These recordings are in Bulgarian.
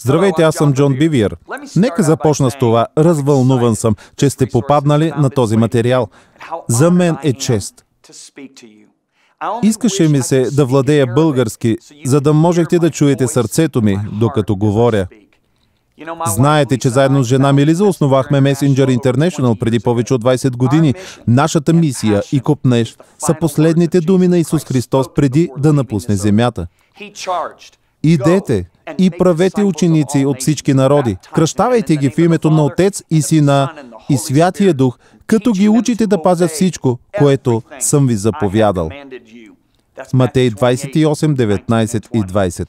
Здравейте, аз съм Джон Бивиер. Нека започна с това. Развълнуван съм, че сте попаднали на този материал. За мен е чест. Искаше ми се да владея български, за да можехте да чуете сърцето ми, докато говоря. Знаете, че заедно с жена ми Лиза основахме Messenger International преди повече от 20 години. Нашата мисия и копнеж са последните думи на Исус Христос преди да напусне земята. Идете и правете ученици от всички народи. Кръщавайте ги в името на Отец и Сина и Святия Дух, като ги учите да пазят всичко, което съм ви заповядал. Матей 28, 19 и 20.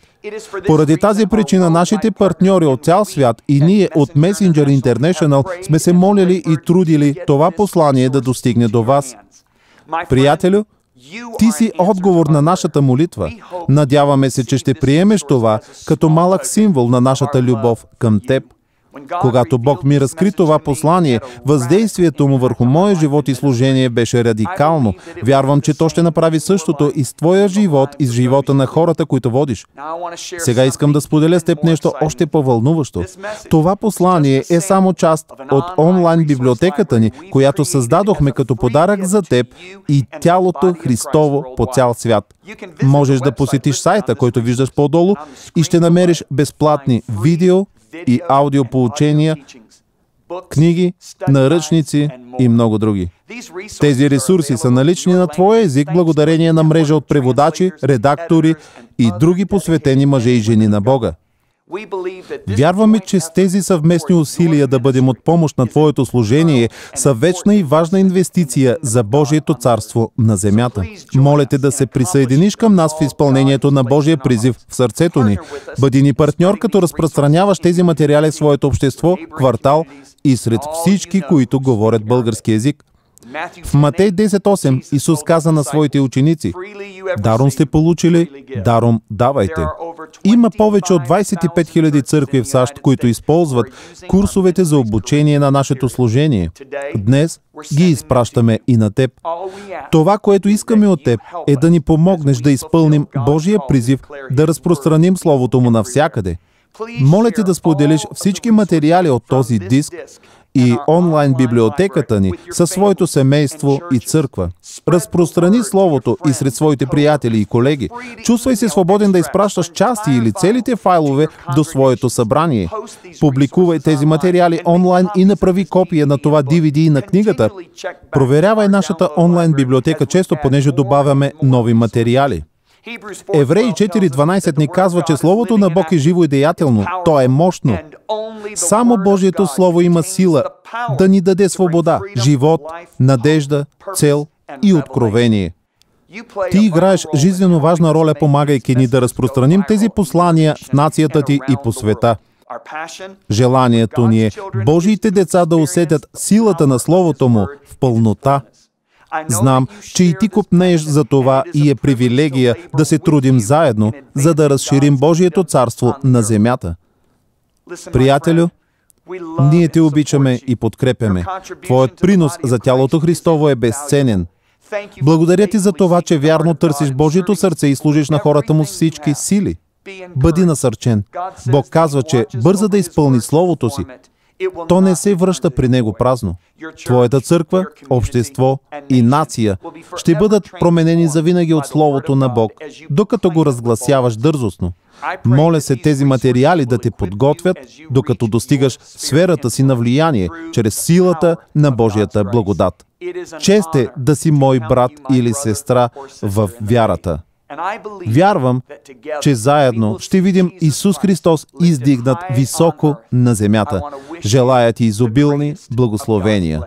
Поради тази причина нашите партньори от цял свят и ние от Messenger International сме се молили и трудили това послание да достигне до вас. Приятелю, ти си отговор на нашата молитва. Надяваме се, че ще приемеш това като малък символ на нашата любов към теб. Когато Бог ми разкри това послание, въздействието му върху моя живот и служение беше радикално. Вярвам, че то ще направи същото и с твоя живот и с живота на хората, които водиш. Сега искам да споделя с теб нещо още по-вълнуващо. Това послание е само част от онлайн библиотеката ни, която създадохме като подарък за теб и тялото Христово по цял свят. Можеш да посетиш сайта, който виждаш по-долу, и ще намериш безплатни видео и аудиопоучения, книги, наръчници и много други. Тези ресурси са налични на твоя език благодарение на мрежа от преводачи, редактори и други посветени мъже и жени на Бога. Вярваме, че с тези съвместни усилия да бъдем от помощ на твоето служение са вечна и важна инвестиция за Божието царство на земята. Моля те да се присъединиш към нас в изпълнението на Божия призив в сърцето ни. Бъди ни партньор, като разпространяваш тези материали в своето общество, квартал и сред всички, които говорят български език. В Матей 10.8 Исус каза на своите ученици: "Даром сте получили, даром давайте." Има повече от 25 000 църкви в САЩ, които използват курсовете за обучение на нашето служение. Днес ги изпращаме и на теб. Това, което искаме от теб, е да ни помогнеш да изпълним Божия призив да разпространим Словото му навсякъде. Моля те да споделиш всички материали от този диск и онлайн библиотеката ни със своето семейство и църква. Разпространи Словото и сред своите приятели и колеги. Чувствай се свободен да изпращаш части или целите файлове до своето събрание. Публикувай тези материали онлайн и направи копия на това DVD и на книгата. Проверявай нашата онлайн библиотека често, понеже добавяме нови материали. Евреи 4.12 ни казва, че Словото на Бог е живо и деятелно. То е мощно. Само Божието Слово има сила да ни даде свобода, живот, надежда, цел и откровение. Ти играеш жизнено важна роля, помагайки ни да разпространим тези послания в нацията ти и по света. Желанието ни е Божиите деца да усетят силата на Словото му в пълнота. Знам, че и ти копнееш за това и е привилегия да се трудим заедно, за да разширим Божието царство на земята. Приятелю, ние те обичаме и подкрепяме. Твоят принос за тялото Христово е безценен. Благодаря ти за това, че вярно търсиш Божието сърце и служиш на хората му с всички сили. Бъди насърчен. Бог казва, че бърза да изпълни Словото си. То не се връща при него празно. Твоята църква, общество и нация ще бъдат променени завинаги от Словото на Бог, докато го разгласяваш дързостно. Моля се тези материали да те подготвят, докато достигаш сферата си на влияние, чрез силата на Божията благодат. Чест е да си мой брат или сестра в вярата. Вярвам, че заедно ще видим Исус Христос издигнат високо на земята. Желая ти изобилни благословения.